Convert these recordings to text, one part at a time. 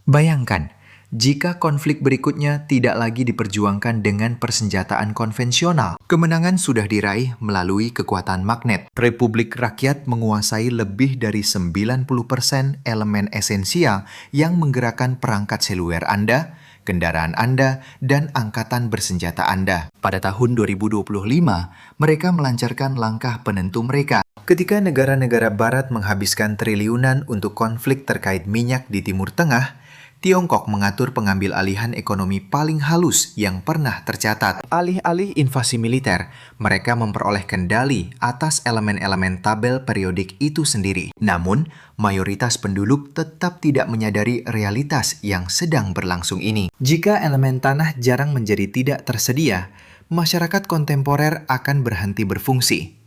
Bayangkan, jika konflik berikutnya tidak lagi diperjuangkan dengan persenjataan konvensional, kemenangan sudah diraih melalui kekuatan magnet. Republik Rakyat menguasai lebih dari 90% elemen esensial yang menggerakkan perangkat seluler Anda, kendaraan Anda, dan angkatan bersenjata Anda. Pada tahun 2025, mereka melancarkan langkah penentu mereka. Ketika negara-negara barat menghabiskan triliunan untuk konflik terkait minyak di Timur Tengah, Tiongkok mengatur pengambil alihan ekonomi paling halus yang pernah tercatat. Alih-alih invasi militer, mereka memperoleh kendali atas elemen-elemen tabel periodik itu sendiri. Namun, mayoritas penduduk tetap tidak menyadari realitas yang sedang berlangsung ini. Jika elemen tanah jarang menjadi tidak tersedia, masyarakat kontemporer akan berhenti berfungsi.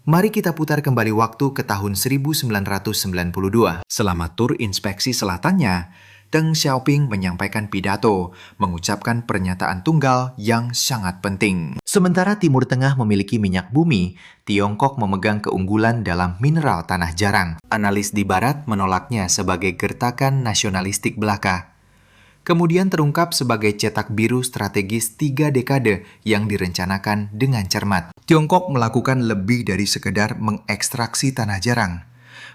Mari kita putar kembali waktu ke tahun 1992. Selama tur inspeksi selatannya, Deng Xiaoping menyampaikan pidato, mengucapkan pernyataan tunggal yang sangat penting. Sementara Timur Tengah memiliki minyak bumi, Tiongkok memegang keunggulan dalam mineral tanah jarang. Analis di Barat menolaknya sebagai gertakan nasionalistik belaka. Kemudian terungkap sebagai cetak biru strategis 3 dekade yang direncanakan dengan cermat. Tiongkok melakukan lebih dari sekedar mengekstraksi tanah jarang.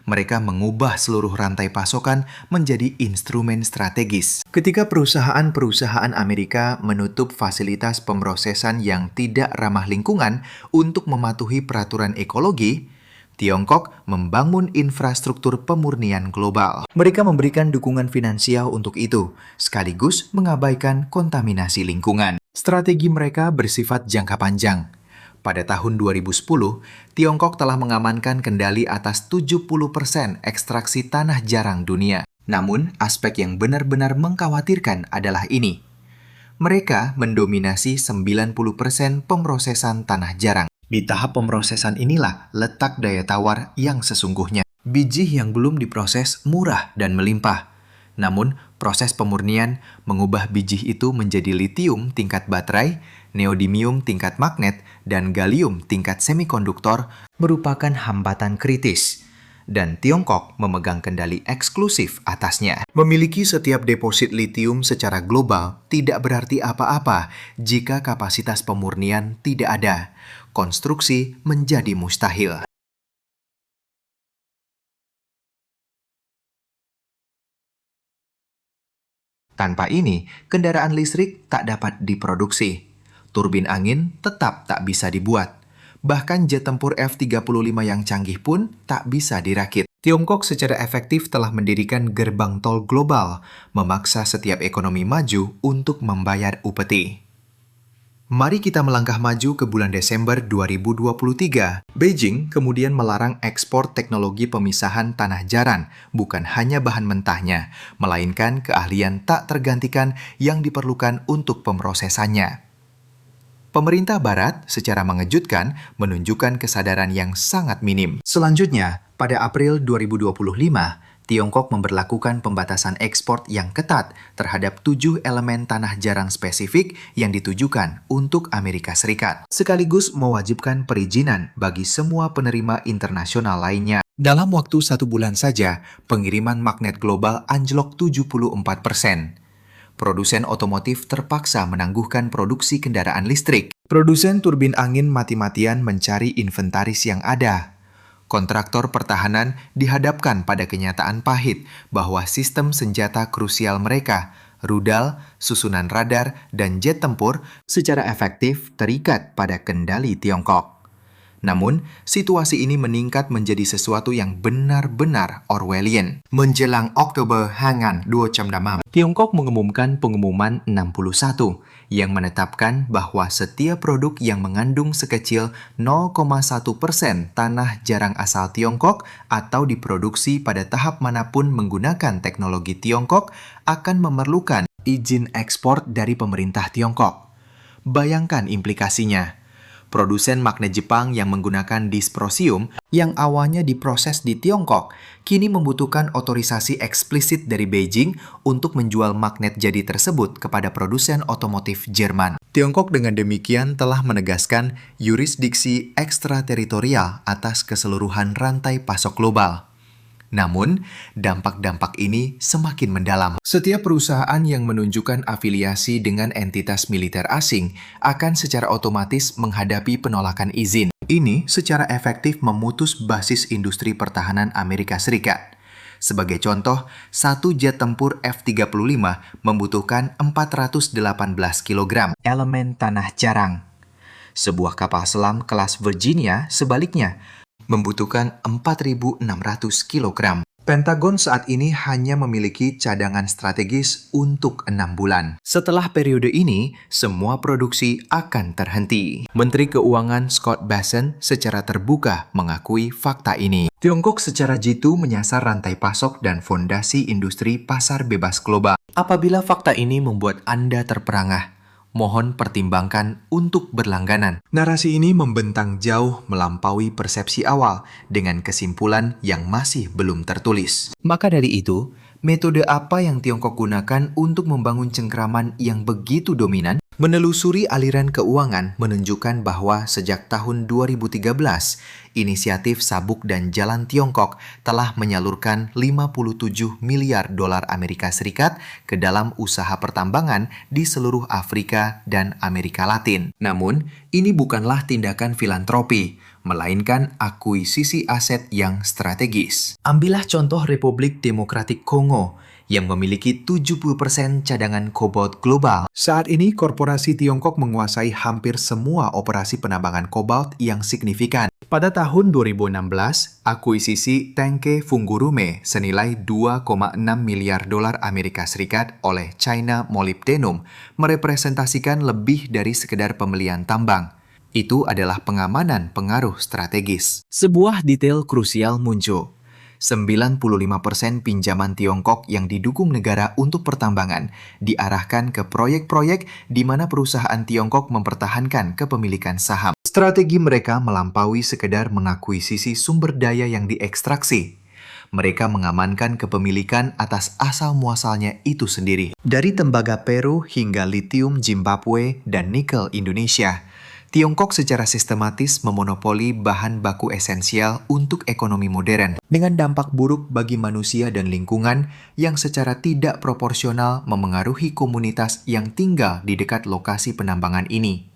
Mereka mengubah seluruh rantai pasokan menjadi instrumen strategis. Ketika perusahaan-perusahaan Amerika menutup fasilitas pemrosesan yang tidak ramah lingkungan untuk mematuhi peraturan ekologi, Tiongkok membangun infrastruktur pemurnian global. Mereka memberikan dukungan finansial untuk itu, sekaligus mengabaikan kontaminasi lingkungan. Strategi mereka bersifat jangka panjang. Pada tahun 2010, Tiongkok telah mengamankan kendali atas 70% ekstraksi tanah jarang dunia. Namun, aspek yang benar-benar mengkhawatirkan adalah ini. Mereka mendominasi 90% pemrosesan tanah jarang. Di tahap pemrosesan inilah letak daya tawar yang sesungguhnya. Biji yang belum diproses murah dan melimpah. Namun, proses pemurnian mengubah biji itu menjadi litium tingkat baterai, neodymium tingkat magnet, dan gallium tingkat semikonduktor merupakan hambatan kritis. Dan Tiongkok memegang kendali eksklusif atasnya. Memiliki setiap deposit litium secara global tidak berarti apa-apa jika kapasitas pemurnian tidak ada. Konstruksi menjadi mustahil. Tanpa ini, kendaraan listrik tak dapat diproduksi. Turbin angin tetap tak bisa dibuat. Bahkan jet tempur F-35 yang canggih pun tak bisa dirakit. Tiongkok secara efektif telah mendirikan gerbang tol global, memaksa setiap ekonomi maju untuk membayar upeti. Mari kita melangkah maju ke bulan Desember 2023. Beijing kemudian melarang ekspor teknologi pemisahan tanah jarang, bukan hanya bahan mentahnya, melainkan keahlian tak tergantikan yang diperlukan untuk pemrosesannya. Pemerintah Barat secara mengejutkan menunjukkan kesadaran yang sangat minim. Selanjutnya, pada April 2025, Tiongkok memberlakukan pembatasan ekspor yang ketat terhadap 7 elemen tanah jarang spesifik yang ditujukan untuk Amerika Serikat, sekaligus mewajibkan perizinan bagi semua penerima internasional lainnya. Dalam waktu 1 bulan saja, pengiriman magnet global anjlok 74%. Produsen otomotif terpaksa menangguhkan produksi kendaraan listrik. Produsen turbin angin mati-matian mencari inventaris yang ada. Kontraktor pertahanan dihadapkan pada kenyataan pahit bahwa sistem senjata krusial mereka, rudal, susunan radar, dan jet tempur secara efektif terikat pada kendali Tiongkok. Namun, situasi ini meningkat menjadi sesuatu yang benar-benar Orwellian. Menjelang Oktober Hangan 2 Tiongkok mengumumkan pengumuman 61 yang menetapkan bahwa setiap produk yang mengandung sekecil 0,1% tanah jarang asal Tiongkok atau diproduksi pada tahap manapun menggunakan teknologi Tiongkok akan memerlukan izin ekspor dari pemerintah Tiongkok. Bayangkan implikasinya. Produsen magnet Jepang yang menggunakan dysprosium yang awalnya diproses di Tiongkok, kini membutuhkan otorisasi eksplisit dari Beijing untuk menjual magnet jadi tersebut kepada produsen otomotif Jerman. Tiongkok dengan demikian telah menegaskan yurisdiksi ekstrateritorial atas keseluruhan rantai pasok global. Namun, dampak-dampak ini semakin mendalam. Setiap perusahaan yang menunjukkan afiliasi dengan entitas militer asing akan secara otomatis menghadapi penolakan izin. Ini secara efektif memutus basis industri pertahanan Amerika Serikat. Sebagai contoh, satu jet tempur F-35 membutuhkan 418 kg elemen tanah jarang. Sebuah kapal selam kelas Virginia sebaliknya membutuhkan 4.600 kg. Pentagon saat ini hanya memiliki cadangan strategis untuk 6 bulan. Setelah periode ini, semua produksi akan terhenti. Menteri Keuangan Scott Bessent secara terbuka mengakui fakta ini. Tiongkok secara jitu menyasar rantai pasok dan fondasi industri pasar bebas global. Apabila fakta ini membuat Anda terperangah, mohon pertimbangkan untuk berlangganan. Narasi ini membentang jauh melampaui persepsi awal dengan kesimpulan yang masih belum tertulis. Maka dari itu, metode apa yang Tiongkok gunakan untuk membangun cengkraman yang begitu dominan? Menelusuri aliran keuangan menunjukkan bahwa sejak tahun 2013, inisiatif Sabuk dan Jalan Tiongkok telah menyalurkan 57 miliar dolar Amerika Serikat ke dalam usaha pertambangan di seluruh Afrika dan Amerika Latin. Namun, ini bukanlah tindakan filantropi, melainkan akuisisi aset yang strategis. Ambillah contoh Republik Demokratik Kongo, yang memiliki 70% cadangan kobalt global. Saat ini, korporasi Tiongkok menguasai hampir semua operasi penambangan kobalt yang signifikan. Pada tahun 2016, akuisisi Tenke Fungurume senilai 2,6 miliar dolar Amerika Serikat oleh China Molybdenum merepresentasikan lebih dari sekedar pembelian tambang. Itu adalah pengamanan pengaruh strategis. Sebuah detail krusial muncul. 95% pinjaman Tiongkok yang didukung negara untuk pertambangan diarahkan ke proyek-proyek di mana perusahaan Tiongkok mempertahankan kepemilikan saham. Strategi mereka melampaui sekedar mengakuisisi sumber daya yang diekstraksi. Mereka mengamankan kepemilikan atas asal-muasalnya itu sendiri. Dari tembaga Peru hingga litium Zimbabwe dan nikel Indonesia, Tiongkok secara sistematis memonopoli bahan baku esensial untuk ekonomi modern, dengan dampak buruk bagi manusia dan lingkungan yang secara tidak proporsional memengaruhi komunitas yang tinggal di dekat lokasi penambangan ini.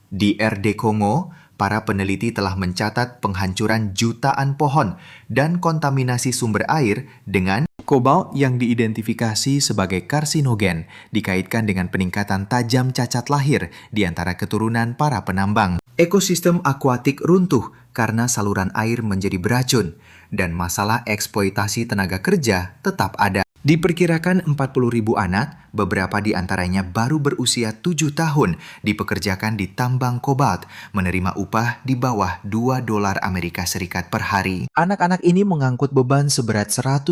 Di RD Kongo, para peneliti telah mencatat penghancuran jutaan pohon dan kontaminasi sumber air dengan kobalt yang diidentifikasi sebagai karsinogen dikaitkan dengan peningkatan tajam cacat lahir di antara keturunan para penambang. Ekosistem akuatik runtuh karena saluran air menjadi beracun, dan masalah eksploitasi tenaga kerja tetap ada. Diperkirakan 40.000 anak, beberapa di antaranya baru berusia 7 tahun, dipekerjakan di tambang kobalt, menerima upah di bawah 2 dolar Amerika Serikat per hari. Anak-anak ini mengangkut beban seberat 110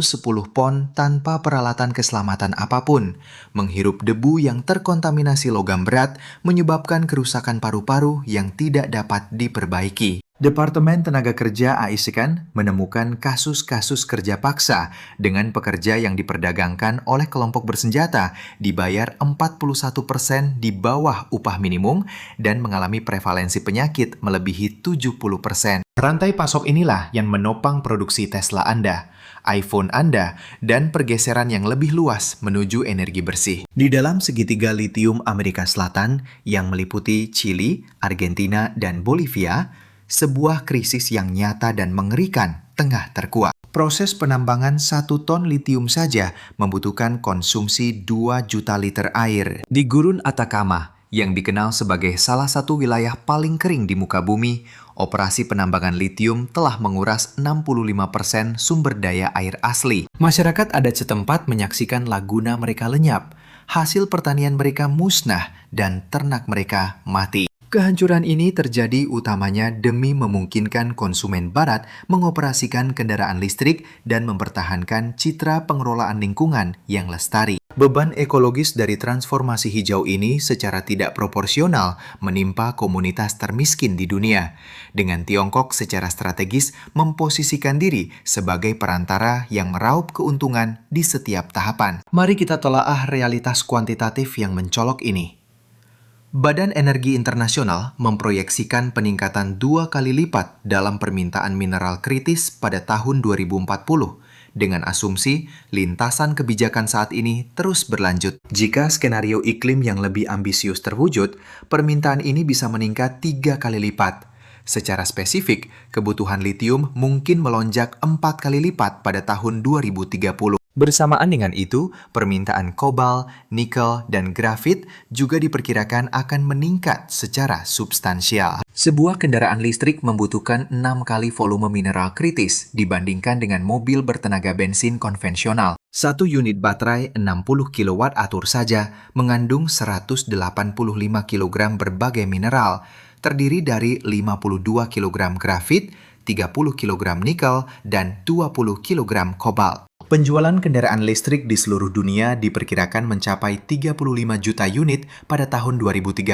pon tanpa peralatan keselamatan apapun. Menghirup debu yang terkontaminasi logam berat menyebabkan kerusakan paru-paru yang tidak dapat diperbaiki. Departemen Tenaga Kerja AISEKAN menemukan kasus-kasus kerja paksa dengan pekerja yang diperdagangkan oleh kelompok bersenjata dibayar 41% di bawah upah minimum dan mengalami prevalensi penyakit melebihi 70%. Rantai pasok inilah yang menopang produksi Tesla Anda, iPhone Anda, dan pergeseran yang lebih luas menuju energi bersih. Di dalam segitiga litium Amerika Selatan yang meliputi Chili, Argentina, dan Bolivia, sebuah krisis yang nyata dan mengerikan tengah terkuak. Proses penambangan 1 ton litium saja membutuhkan konsumsi 2 juta liter air. Di Gurun Atacama, yang dikenal sebagai salah satu wilayah paling kering di muka bumi, operasi penambangan litium telah menguras 65% sumber daya air asli. Masyarakat adat setempat menyaksikan laguna mereka lenyap, hasil pertanian mereka musnah, dan ternak mereka mati. Kehancuran ini terjadi utamanya demi memungkinkan konsumen barat mengoperasikan kendaraan listrik dan mempertahankan citra pengelolaan lingkungan yang lestari. Beban ekologis dari transformasi hijau ini secara tidak proporsional menimpa komunitas termiskin di dunia, dengan Tiongkok secara strategis memposisikan diri sebagai perantara yang meraup keuntungan di setiap tahapan. Mari kita telaah realitas kuantitatif yang mencolok ini. Badan Energi Internasional memproyeksikan peningkatan 2 kali lipat dalam permintaan mineral kritis pada tahun 2040, dengan asumsi lintasan kebijakan saat ini terus berlanjut. Jika skenario iklim yang lebih ambisius terwujud, permintaan ini bisa meningkat 3 kali lipat. Secara spesifik, kebutuhan litium mungkin melonjak 4 kali lipat pada tahun 2030. Bersamaan dengan itu, permintaan kobal, nikel, dan grafit juga diperkirakan akan meningkat secara substansial. Sebuah kendaraan listrik membutuhkan 6 kali volume mineral kritis dibandingkan dengan mobil bertenaga bensin konvensional. Satu unit baterai 60 kWh saja mengandung 185 kg berbagai mineral, terdiri dari 52 kg grafit, 30 kg nikel, dan 20 kg kobalt. Penjualan kendaraan listrik di seluruh dunia diperkirakan mencapai 35 juta unit pada tahun 2030,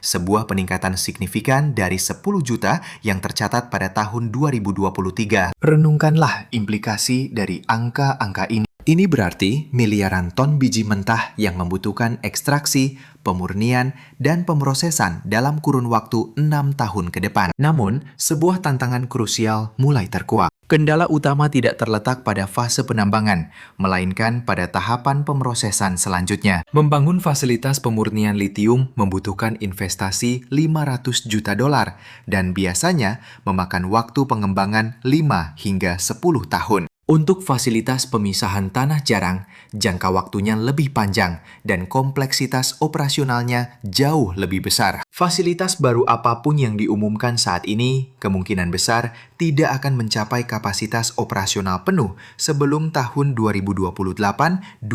sebuah peningkatan signifikan dari 10 juta yang tercatat pada tahun 2023. Renungkanlah implikasi dari angka-angka ini. Ini berarti miliaran ton biji mentah yang membutuhkan ekstraksi, pemurnian, dan pemrosesan dalam kurun waktu 6 tahun ke depan. Namun, sebuah tantangan krusial mulai terkuak. Kendala utama tidak terletak pada fase penambangan, melainkan pada tahapan pemrosesan selanjutnya. Membangun fasilitas pemurnian litium membutuhkan investasi 500 juta dolar dan biasanya memakan waktu pengembangan 5 hingga 10 tahun. Untuk fasilitas pemisahan tanah jarang, jangka waktunya lebih panjang dan kompleksitas operasionalnya jauh lebih besar. Fasilitas baru apapun yang diumumkan saat ini kemungkinan besar tidak akan mencapai kapasitas operasional penuh sebelum tahun 2028-2030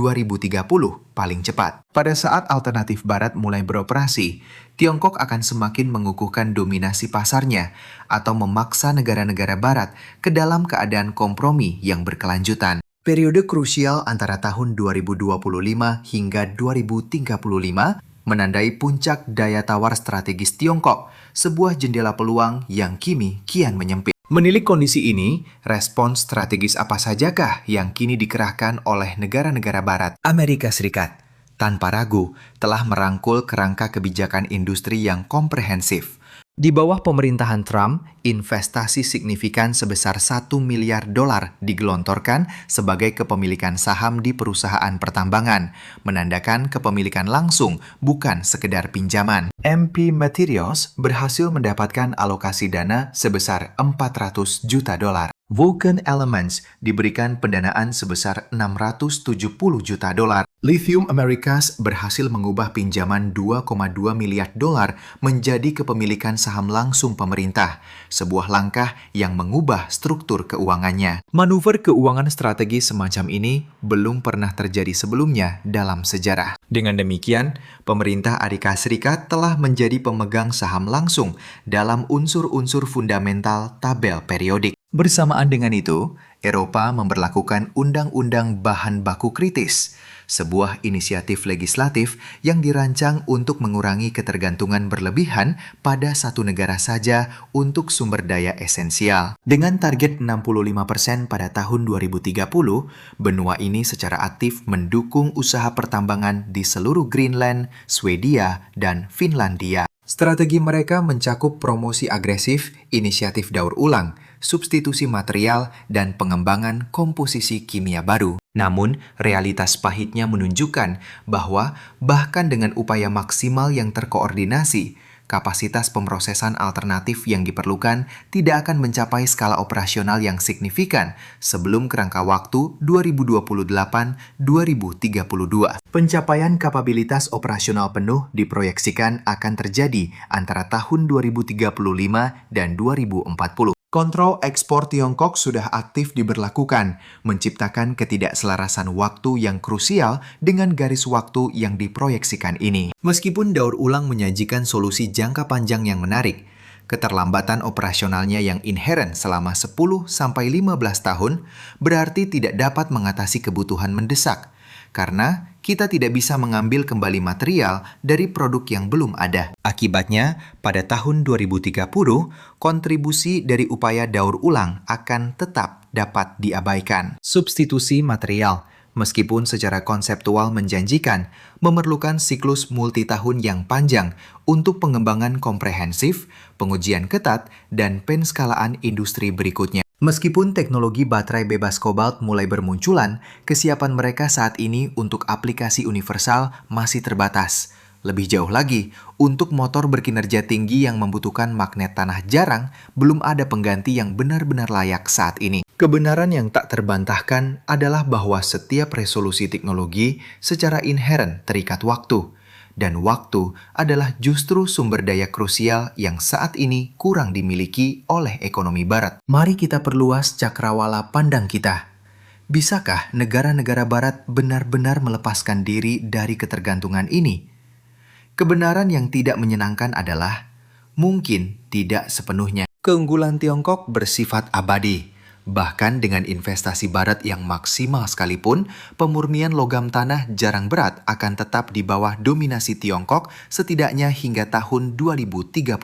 paling cepat. Pada saat alternatif barat mulai beroperasi, Tiongkok akan semakin mengukuhkan dominasi pasarnya atau memaksa negara-negara barat ke dalam keadaan kompromi yang berkelanjutan. Periode krusial antara tahun 2025 hingga 2035 menandai puncak daya tawar strategis Tiongkok, sebuah jendela peluang yang kini kian menyempit. Menilik kondisi ini, respons strategis apa sajakah yang kini dikerahkan oleh negara-negara barat? Amerika Serikat, tanpa ragu, telah merangkul kerangka kebijakan industri yang komprehensif. Di bawah pemerintahan Trump, investasi signifikan sebesar 1 miliar dolar digelontorkan sebagai kepemilikan saham di perusahaan pertambangan, menandakan kepemilikan langsung, bukan sekedar pinjaman. MP Materials berhasil mendapatkan alokasi dana sebesar 400 juta dolar. Vulcan Elements diberikan pendanaan sebesar 670 juta dolar. Lithium Americas berhasil mengubah pinjaman 2,2 miliar dolar menjadi kepemilikan saham langsung pemerintah, sebuah langkah yang mengubah struktur keuangannya. Manuver keuangan strategis semacam ini belum pernah terjadi sebelumnya dalam sejarah. Dengan demikian, pemerintah Amerika Serikat telah menjadi pemegang saham langsung dalam unsur-unsur fundamental tabel periodik. Bersamaan dengan itu, Eropa memberlakukan Undang-Undang Bahan Baku Kritis, sebuah inisiatif legislatif yang dirancang untuk mengurangi ketergantungan berlebihan pada satu negara saja untuk sumber daya esensial. Dengan target 65% pada tahun 2030, benua ini secara aktif mendukung usaha pertambangan di seluruh Greenland, Swedia, dan Finlandia. Strategi mereka mencakup promosi agresif, inisiatif daur ulang, substitusi material, dan pengembangan komposisi kimia baru. Namun, realitas pahitnya menunjukkan bahwa bahkan dengan upaya maksimal yang terkoordinasi, kapasitas pemrosesan alternatif yang diperlukan tidak akan mencapai skala operasional yang signifikan sebelum kerangka waktu 2028-2032. Pencapaian kapabilitas operasional penuh diproyeksikan akan terjadi antara tahun 2035 dan 2040. Kontrol ekspor Tiongkok sudah aktif diberlakukan, menciptakan ketidakselarasan waktu yang krusial dengan garis waktu yang diproyeksikan ini. Meskipun daur ulang menyajikan solusi jangka panjang yang menarik, keterlambatan operasionalnya yang inheren selama 10-15 tahun berarti tidak dapat mengatasi kebutuhan mendesak, karena kita tidak bisa mengambil kembali material dari produk yang belum ada. Akibatnya, pada tahun 2030, kontribusi dari upaya daur ulang akan tetap dapat diabaikan. Substitusi material Meskipun secara konseptual menjanjikan, memerlukan siklus multitahun yang panjang untuk pengembangan komprehensif, pengujian ketat, dan penskalaan industri berikutnya. Meskipun teknologi baterai bebas kobalt mulai bermunculan, kesiapan mereka saat ini untuk aplikasi universal masih terbatas. Lebih jauh lagi, untuk motor berkinerja tinggi yang membutuhkan magnet tanah jarang, belum ada pengganti yang benar-benar layak saat ini. Kebenaran yang tak terbantahkan adalah bahwa setiap resolusi teknologi secara inheren terikat waktu. Dan waktu adalah justru sumber daya krusial yang saat ini kurang dimiliki oleh ekonomi barat. Mari kita perluas cakrawala pandang kita. Bisakah negara-negara barat benar-benar melepaskan diri dari ketergantungan ini? Kebenaran yang tidak menyenangkan adalah mungkin tidak sepenuhnya. Keunggulan Tiongkok bersifat abadi. Bahkan dengan investasi barat yang maksimal sekalipun, pemurnian logam tanah jarang berat akan tetap di bawah dominasi Tiongkok setidaknya hingga tahun 2035.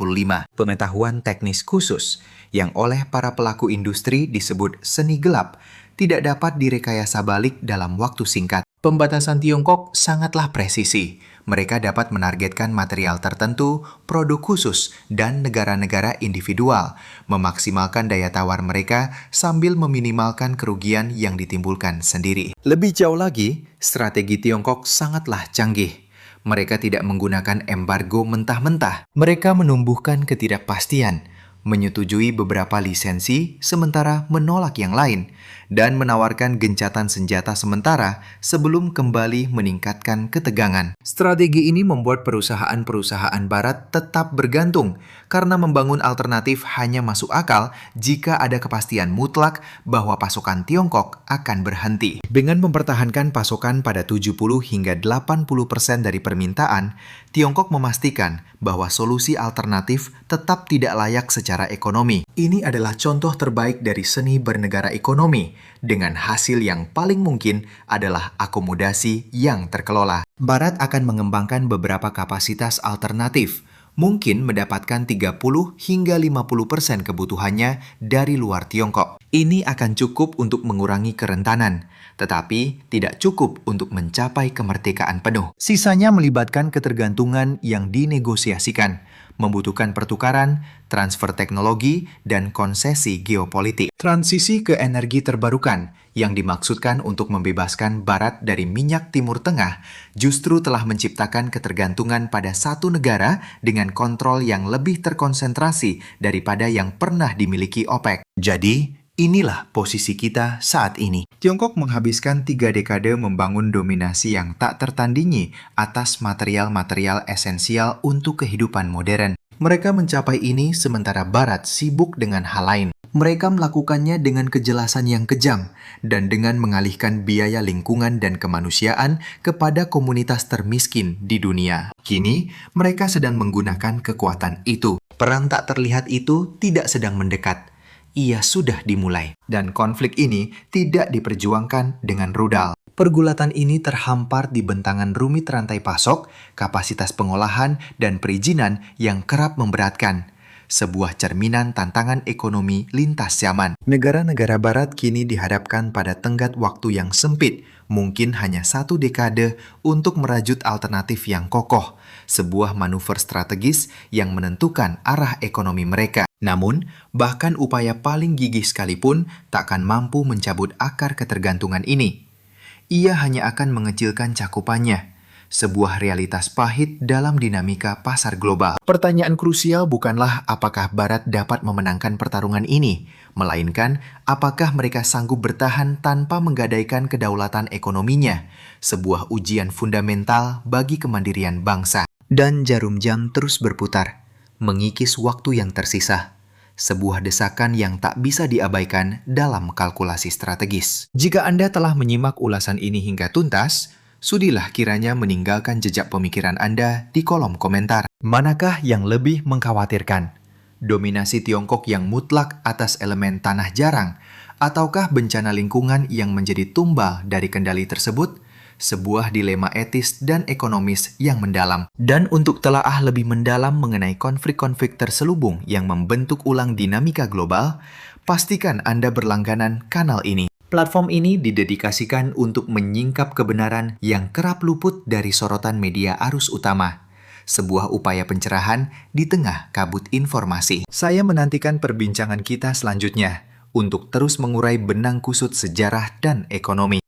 Pengetahuan teknis khusus yang oleh para pelaku industri disebut seni gelap tidak dapat direkayasa balik dalam waktu singkat. Pembatasan Tiongkok sangatlah presisi. Mereka dapat menargetkan material tertentu, produk khusus, dan negara-negara individual, memaksimalkan daya tawar mereka sambil meminimalkan kerugian yang ditimbulkan sendiri. Lebih jauh lagi, strategi Tiongkok sangatlah canggih. Mereka tidak menggunakan embargo mentah-mentah. Mereka menumbuhkan ketidakpastian, menyetujui beberapa lisensi, sementara menolak yang lain, dan menawarkan gencatan senjata sementara sebelum kembali meningkatkan ketegangan. Strategi ini membuat perusahaan-perusahaan barat tetap bergantung, karena membangun alternatif hanya masuk akal jika ada kepastian mutlak bahwa pasokan Tiongkok akan berhenti. Dengan mempertahankan pasokan pada 70 hingga 80% dari permintaan, Tiongkok memastikan bahwa solusi alternatif tetap tidak layak secara ekonomi. Ini adalah contoh terbaik dari seni bernegara ekonomi, dengan hasil yang paling mungkin adalah akomodasi yang terkelola. Barat akan mengembangkan beberapa kapasitas alternatif, mungkin mendapatkan 30 hingga 50% kebutuhannya dari luar Tiongkok. Ini akan cukup untuk mengurangi kerentanan, tetapi tidak cukup untuk mencapai kemerdekaan penuh. Sisanya melibatkan ketergantungan yang dinegosiasikan, membutuhkan pertukaran, transfer teknologi, dan konsesi geopolitik. Transisi ke energi terbarukan yang dimaksudkan untuk membebaskan Barat dari minyak Timur Tengah justru telah menciptakan ketergantungan pada satu negara dengan kontrol yang lebih terkonsentrasi daripada yang pernah dimiliki OPEC. Jadi, inilah posisi kita saat ini. Tiongkok menghabiskan 3 dekade membangun dominasi yang tak tertandingi atas material-material esensial untuk kehidupan modern. Mereka mencapai ini sementara Barat sibuk dengan hal lain. Mereka melakukannya dengan kejelasan yang kejam dan dengan mengalihkan biaya lingkungan dan kemanusiaan kepada komunitas termiskin di dunia. Kini, mereka sedang menggunakan kekuatan itu. Perang tak terlihat itu tidak sedang mendekat. Ia sudah dimulai. Dan konflik ini tidak diperjuangkan dengan rudal. Pergulatan ini terhampar di bentangan rumit rantai pasok, kapasitas pengolahan, dan perizinan yang kerap memberatkan. Sebuah cerminan tantangan ekonomi lintas zaman. Negara-negara Barat kini dihadapkan pada tenggat waktu yang sempit, mungkin hanya 1 dekade untuk merajut alternatif yang kokoh, sebuah manuver strategis yang menentukan arah ekonomi mereka. Namun, bahkan upaya paling gigih sekalipun takkan mampu mencabut akar ketergantungan ini. Ia hanya akan mengecilkan cakupannya, sebuah realitas pahit dalam dinamika pasar global. Pertanyaan krusial bukanlah apakah Barat dapat memenangkan pertarungan ini, melainkan apakah mereka sanggup bertahan tanpa menggadaikan kedaulatan ekonominya, sebuah ujian fundamental bagi kemandirian bangsa. Dan jarum jam terus berputar, mengikis waktu yang tersisa. Sebuah desakan yang tak bisa diabaikan dalam kalkulasi strategis. Jika Anda telah menyimak ulasan ini hingga tuntas, sudilah kiranya meninggalkan jejak pemikiran Anda di kolom komentar. Manakah yang lebih mengkhawatirkan? Dominasi Tiongkok yang mutlak atas elemen tanah jarang, ataukah bencana lingkungan yang menjadi tumbal dari kendali tersebut? Sebuah dilema etis dan ekonomis yang mendalam. Dan untuk telaah lebih mendalam mengenai konflik-konflik terselubung yang membentuk ulang dinamika global, pastikan Anda berlangganan kanal ini. Platform ini didedikasikan untuk menyingkap kebenaran yang kerap luput dari sorotan media arus utama. Sebuah upaya pencerahan di tengah kabut informasi. Saya menantikan perbincangan kita selanjutnya untuk terus mengurai benang kusut sejarah dan ekonomi.